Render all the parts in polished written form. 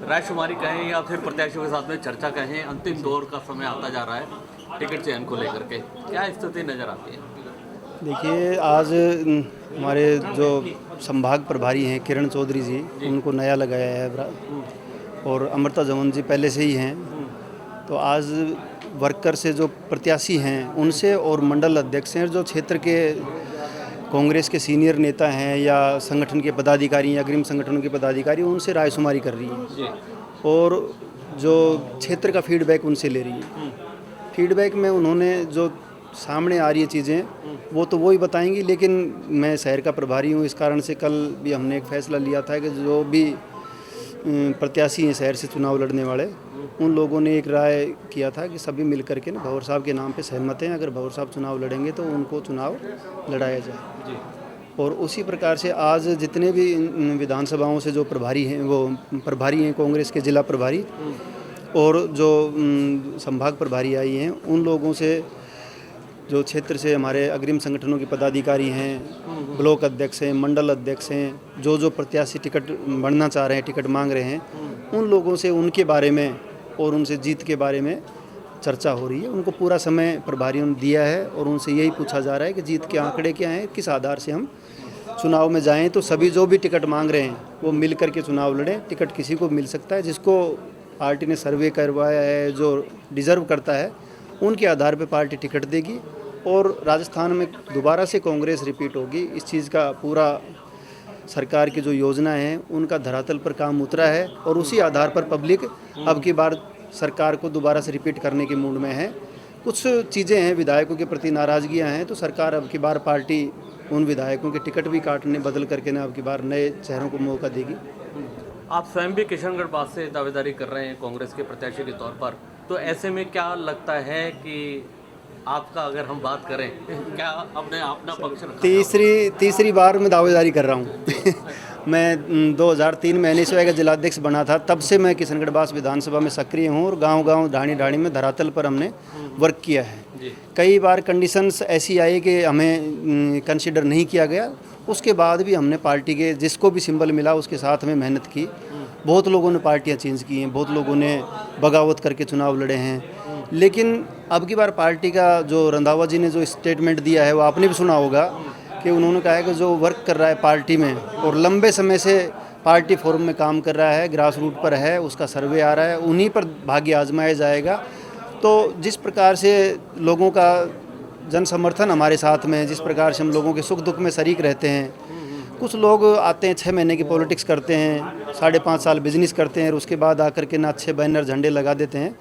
रायशुमारी कहें या फिर प्रत्याशियों के साथ में चर्चा कहें, अंतिम दौर का समय आता जा रहा है टिकट चयन को लेकर के, क्या स्थिति नज़र आती है? देखिए, आज हमारे जो संभाग प्रभारी हैं किरण चौधरी जी, उनको नया लगाया है और अमृता जमन जी पहले से ही हैं। तो आज वर्कर से जो प्रत्याशी हैं उनसे और मंडल अध्यक्ष हैं, जो क्षेत्र के कांग्रेस के सीनियर नेता हैं या संगठन के पदाधिकारी या अग्रिम संगठनों के पदाधिकारी, उनसे रायशुमारी कर रही है और जो क्षेत्र का फीडबैक उनसे ले रही है। फीडबैक में उन्होंने जो सामने आ रही है चीज़ें वो तो वही बताएंगी, लेकिन मैं शहर का प्रभारी हूँ, इस कारण से कल भी हमने एक फ़ैसला लिया था कि जो भी प्रत्याशी हैं शहर से चुनाव लड़ने वाले, उन लोगों ने एक राय किया था कि सभी मिल करके ना भंवर साहब के नाम पे सहमत हैं, अगर भंवर साहब चुनाव लड़ेंगे तो उनको चुनाव लड़ाया जाए। और उसी प्रकार से आज जितने भी विधानसभाओं से जो प्रभारी हैं, वो प्रभारी हैं कांग्रेस के जिला प्रभारी और जो संभाग प्रभारी आई हैं, उन लोगों से जो क्षेत्र से हमारे अग्रिम संगठनों के पदाधिकारी हैं, ब्लॉक अध्यक्ष हैं, मंडल अध्यक्ष हैं, जो प्रत्याशी टिकट बढ़ना चाह रहे हैं, टिकट मांग रहे हैं, उन लोगों से उनके बारे में और उनसे जीत के बारे में चर्चा हो रही है। उनको पूरा समय प्रभारियों ने दिया है और उनसे यही पूछा जा रहा है कि जीत के आंकड़े क्या हैं, किस आधार से हम चुनाव में जाएं। तो सभी जो भी टिकट मांग रहे हैं वो मिल करके चुनाव लड़ें। टिकट किसी को मिल सकता है, जिसको पार्टी ने सर्वे करवाया है, जो डिज़र्व करता है, उनके आधार पर पार्टी टिकट देगी और राजस्थान में दोबारा से कांग्रेस रिपीट होगी। इस चीज़ का पूरा सरकार की जो योजना है उनका धरातल पर काम उतरा है और उसी आधार पर पब्लिक अब की बार सरकार को दोबारा से रिपीट करने के मूड में है। कुछ चीज़ें हैं, विधायकों के प्रति नाराज़गियाँ हैं, तो सरकार अब की बार पार्टी उन विधायकों के टिकट भी काटने बदल करके ना अब की बार नए चेहरों को मौका देगी। आप स्वयं भी किशनगढ़ बात से दावेदारी कर रहे हैं कांग्रेस के प्रत्याशी के तौर पर, तो ऐसे में क्या लगता है कि आपका अगर हम बात करें क्या अपना पक्ष रखा? तीसरी बार मैं दावेदारी कर रहा हूँ मैं 2003 में NSY का जिलाध्यक्ष बना था, तब से मैं किशनगढ़ बास विधानसभा में सक्रिय हूँ और गांव-गांव ढाणी में धरातल पर हमने वर्क किया है। कई बार कंडीशंस ऐसी आई कि हमें कंसिडर नहीं किया गया, उसके बाद भी हमने पार्टी के जिसको भी सिंबल मिला उसके साथ में मेहनत की। बहुत लोगों ने पार्टियाँ चेंज की हैं, बहुत लोगों ने बगावत करके चुनाव लड़े हैं, लेकिन अब की बार पार्टी का जो रंधावा जी ने जो स्टेटमेंट दिया है वो आपने भी सुना होगा कि उन्होंने कहा है कि जो वर्क कर रहा है पार्टी में और लंबे समय से पार्टी फोरम में काम कर रहा है, ग्रास रूट पर है, उसका सर्वे आ रहा है, उन्हीं पर भाग्य आजमाया जाएगा। तो जिस प्रकार से लोगों का जन समर्थन हमारे साथ में है, जिस प्रकार से हम लोगों के सुख दुख में शरीक रहते हैं, कुछ लोग आते हैं 6 महीने की पॉलिटिक्स करते हैं, 5.5 साल बिजनेस करते हैं और उसके बाद आकर के ना अच्छे बैनर झंडे लगा देते हैं।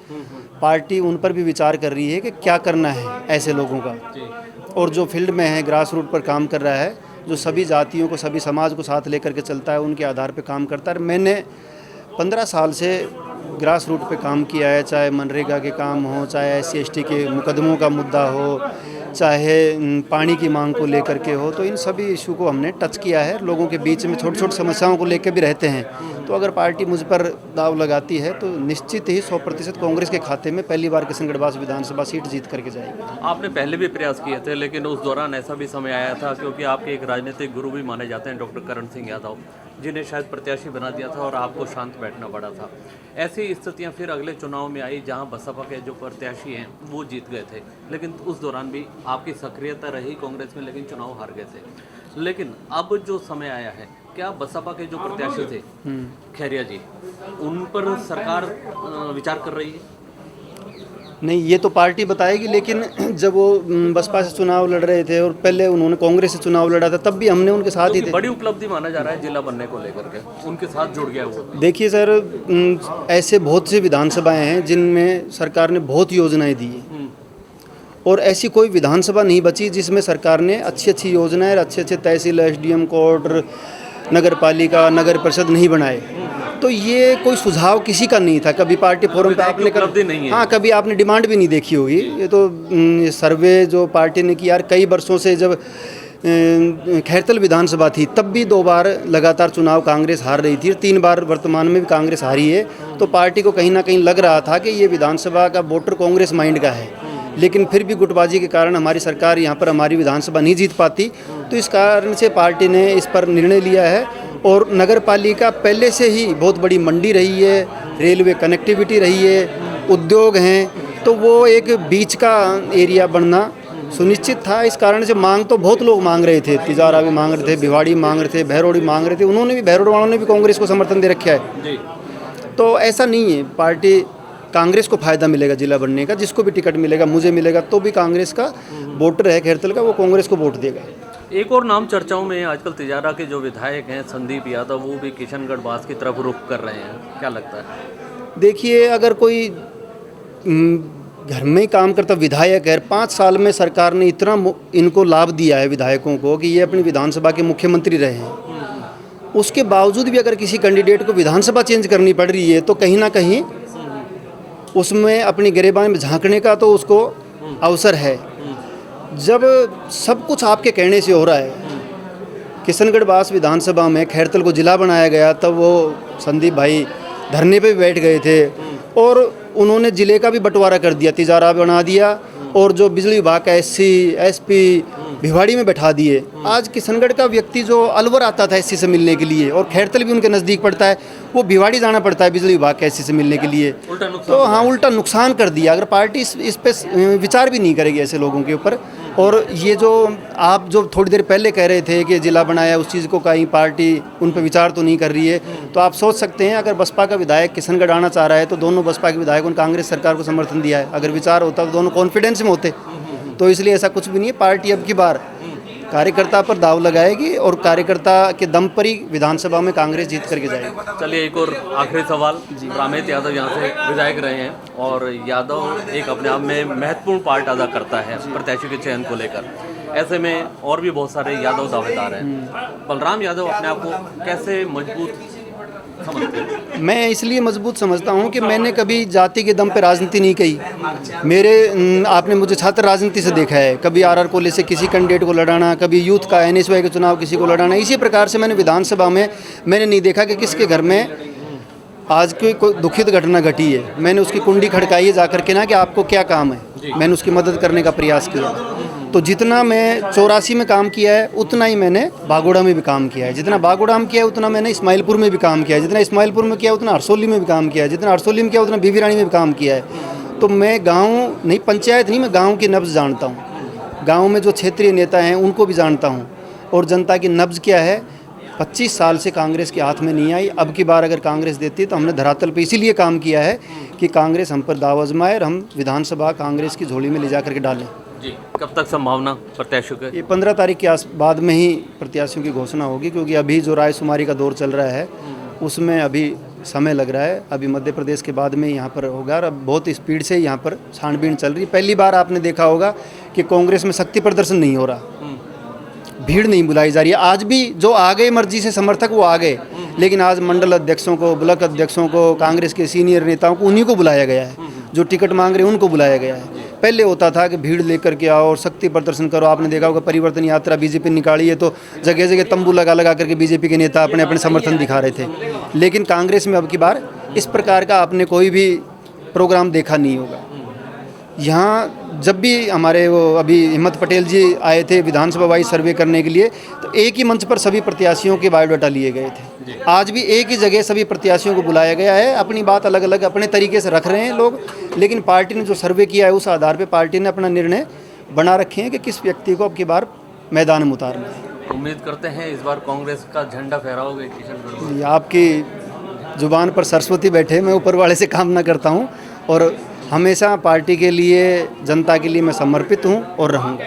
पार्टी उन पर भी विचार कर रही है कि क्या करना है ऐसे लोगों का, और जो फील्ड में है, ग्रास रूट पर काम कर रहा है, जो सभी जातियों को, सभी समाज को साथ लेकर के चलता है, उनके आधार पर काम करता है। मैंने 15 साल से ग्रास रूट पे काम किया है, चाहे मनरेगा के काम हो, चाहे SC/ST के मुकदमों का मुद्दा हो, चाहे पानी की मांग को लेकर के हो, तो इन सभी इशू को हमने टच किया है। लोगों के बीच में छोटी छोटी समस्याओं को लेकर भी रहते हैं। तो अगर पार्टी मुझ पर दाव लगाती है तो निश्चित ही 100% कांग्रेस के खाते में पहली बार किशनगढ़ बास विधानसभा सीट जीत करके जाएगी। आपने पहले भी प्रयास किए थे, लेकिन उस दौरान ऐसा भी समय आया था, क्योंकि आपके एक राजनीतिक गुरु भी माने जाते हैं डॉक्टर करण सिंह यादव, जिन्हें शायद प्रत्याशी बना दिया था और आपको शांत बैठना पड़ा था। ऐसी स्थितियां फिर अगले चुनाव में आई जहां बसपा के जो प्रत्याशी हैं वो जीत गए थे, लेकिन उस दौरान भी आपकी सक्रियता रही कांग्रेस में, लेकिन चुनाव हार गए थे। लेकिन अब जो समय आया है, क्या बसपा के जो प्रत्याशी थे खैरिया जी, उन पर सरकार विचार कर रही है? नहीं, ये तो पार्टी बताएगी, लेकिन जब वो बसपा से चुनाव लड़ रहे थे और पहले उन्होंने कांग्रेस से चुनाव लड़ा था, तब भी हमने उनके साथ ही थे। बड़ी उपलब्धि माना जा रहा है जिला बनने को लेकर के, उनके साथ जुड़ गया वो। देखिए सर, ऐसे बहुत सी विधानसभाएं हैं जिनमें सरकार ने बहुत योजनाएं दी हैं और ऐसी कोई विधानसभा नहीं बची जिसमें सरकार ने अच्छी अच्छी योजनाएं, अच्छे तहसील, SDM कोर्ट, नगर पालिका, नगर परिषद नहीं बनाए। तो ये कोई सुझाव किसी का नहीं था। कभी पार्टी फोरम पे आपने कभी आपने डिमांड भी नहीं देखी होगी। ये तो सर्वे जो पार्टी ने की, यार कई वर्षों से जब खैरतल विधानसभा थी तब भी 2 बार लगातार चुनाव कांग्रेस हार रही थी, 3 बार वर्तमान में भी कांग्रेस हारी है। तो पार्टी को कहीं ना कहीं लग रहा था कि ये विधानसभा का वोटर कांग्रेस माइंड का है, लेकिन फिर भी गुटबाजी के कारण हमारी सरकार यहाँ पर हमारी विधानसभा नहीं जीत पाती। तो इस कारण से पार्टी ने इस पर निर्णय लिया है और नगर पालिका पहले से ही बहुत बड़ी मंडी रही है, रेलवे कनेक्टिविटी रही है, उद्योग हैं, तो वो एक बीच का एरिया बनना सुनिश्चित था। इस कारण से मांग तो बहुत लोग मांग रहे थे, तिजारा भी मांग रहे थे, भिवाड़ी मांग रहे थे, भैरोड़ भी मांग रहे थे। उन्होंने भी, भैरोड़ वालों ने भी कांग्रेस को समर्थन दे रखा है। तो ऐसा नहीं है, पार्टी कांग्रेस को फ़ायदा मिलेगा जिला बनने का, जिसको भी टिकट मिलेगा, मुझे मिलेगा तो भी कांग्रेस का वोटर है खैरतल का, वो कांग्रेस को वोट देगा। एक और नाम चर्चाओं में आजकल तिजारा के जो विधायक हैं संदीप यादव, वो भी किशनगढ़ बास की तरफ रुख कर रहे हैं, क्या लगता है? देखिए, अगर कोई घर में ही काम करता विधायक है, 5 साल में सरकार ने इतना इनको लाभ दिया है विधायकों को कि ये अपनी विधानसभा के मुख्यमंत्री रहे हैं, उसके बावजूद भी अगर किसी कैंडिडेट को विधानसभा चेंज करनी पड़ रही है तो कहीं ना कहीं उसमें अपनी गिरेबान में झांकने का तो उसको अवसर है। जब सब कुछ आपके कहने से हो रहा है, किशनगढ़ बास विधानसभा में खैरतल को जिला बनाया गया, तब वो संदीप भाई धरने पे भी बैठ गए थे और उन्होंने ज़िले का भी बंटवारा कर दिया, तिजारा बना दिया और जो बिजली विभाग का एससी एसपी भिवाड़ी में बैठा दिए। आज किशनगढ़ का व्यक्ति जो अलवर आता था एससी से मिलने के लिए, और खैरतल भी उनके नज़दीक पड़ता है, वो भिवाड़ी जाना पड़ता है बिजली विभाग के एससी से मिलने के लिए। तो हाँ, उल्टा नुकसान कर दिया। अगर पार्टी इस पे विचार भी नहीं करेगी ऐसे लोगों के ऊपर। और ये जो आप जो थोड़ी देर पहले कह रहे थे कि जिला बनाया, उस चीज़ को कहीं पार्टी उन पर विचार तो नहीं कर रही है, तो आप सोच सकते हैं अगर बसपा का विधायक किशनगढ़ आना चाह रहा है तो दोनों बसपा के विधायकों ने कांग्रेस सरकार को समर्थन दिया है। अगर विचार होता तो दोनों कॉन्फिडेंस में होते। तो इसलिए ऐसा कुछ भी नहीं है। पार्टी अब की बार कार्यकर्ता पर दाव लगाएगी और कार्यकर्ता के दम पर ही विधानसभा में कांग्रेस जीत करके जाएगी। चलिए, एक और आखिरी सवाल। रामेत यादव यहाँ से विधायक रहे हैं और यादव एक अपने आप में महत्वपूर्ण पार्ट अदा करता है प्रत्याशी के चयन को लेकर। ऐसे में और भी बहुत सारे यादव दावेदार हैं। बलराम यादव अपने आप को कैसे मजबूत समझते हैं? मैं इसलिए मजबूत समझता हूँ कि मैंने कभी जाति के दम पे राजनीति नहीं की। आपने मुझे छात्र राजनीति से देखा है, कभी आरआर कॉलेज से किसी कैंडिडेट को लड़ाना, कभी यूथ का एनएसवाई के चुनाव किसी को लड़ाना। इसी प्रकार से मैंने विधानसभा में मैंने नहीं देखा कि किसके घर में आज कोई दुखित घटना घटी है, मैंने उसकी कुंडी खड़काई है जाकर के ना कि आपको क्या काम है, मैंने उसकी मदद करने का प्रयास किया। तो जितना मैं 84 में काम किया है उतना ही मैंने बागोड़ा में भी काम किया है, जितना बागोड़ा में किया है उतना मैंने इस्माइलपुर में भी काम किया है, जितना इस्माइलपुर में किया उतना हरसोली में भी काम किया है, जितना हरसोली में किया उतना बीबी रानी में भी काम किया है। तो मैं गाँव नहीं, पंचायत नहीं, मैं गाँव की नब्ज़ जानता हूँ। गाँव में जो क्षेत्रीय नेता हैं उनको भी जानता हूँ और जनता की नब्ज़ क्या है। 25 साल से कांग्रेस के हाथ में नहीं आई। अब की बार अगर कांग्रेस देती तो हमने धरातल पे इसीलिए काम किया है कि कांग्रेस हम पर दाव आजमाए और हम विधानसभा कांग्रेस की झोली में ले जा करके डालें। जी, कब तक संभावना प्रत्याशियों के? ये 15 तारीख के बाद में ही प्रत्याशियों की घोषणा होगी, क्योंकि अभी जो रायशुमारी का दौर चल रहा है उसमें अभी समय लग रहा है। अभी मध्य प्रदेश के बाद में यहाँ पर होगा और अब बहुत स्पीड से यहाँ पर छानबीन चल रही है। पहली बार आपने देखा होगा कि कांग्रेस में शक्ति प्रदर्शन नहीं हो रहा, भीड़ नहीं बुलाई जा रही है। आज भी जो आ गए मर्जी से समर्थक वो आ गए, लेकिन आज मंडल अध्यक्षों को, ब्लॉक अध्यक्षों को, कांग्रेस के सीनियर नेताओं को, उन्हीं को बुलाया गया है। जो टिकट मांग रहे हैं उनको बुलाया गया है। पहले होता था कि भीड़ लेकर के आओ और शक्ति प्रदर्शन करो। आपने देखा होगा परिवर्तन यात्रा बीजेपी निकाली है तो जगह जगह तंबू लगा लगा करके बीजेपी के नेता अपने अपने समर्थन दिखा रहे थे। लेकिन कांग्रेस में अब की बार इस प्रकार का आपने कोई भी प्रोग्राम देखा नहीं होगा। यहाँ जब भी हमारे वो अभी हिम्मत पटेल जी आए थे विधानसभा वाइज सर्वे करने के लिए, तो एक ही मंच पर सभी प्रत्याशियों के बायोडाटा लिए गए थे। आज भी एक ही जगह सभी प्रत्याशियों को बुलाया गया है। अपनी बात अलग अलग अपने तरीके से रख रहे हैं लोग, लेकिन पार्टी ने जो सर्वे किया है उस आधार पर पार्टी ने अपना निर्णय बना रखे हैं कि किस व्यक्ति को अब की बार मैदान में उतारना है। उम्मीद करते हैं इस बार कांग्रेस का झंडा फहराओगे किशनगढ़ में? आपकी जुबान पर सरस्वती बैठे, मैं ऊपर वाले से कामना करता हूँ और हमेशा पार्टी के लिए, जनता के लिए मैं समर्पित हूँ और रहूँगा।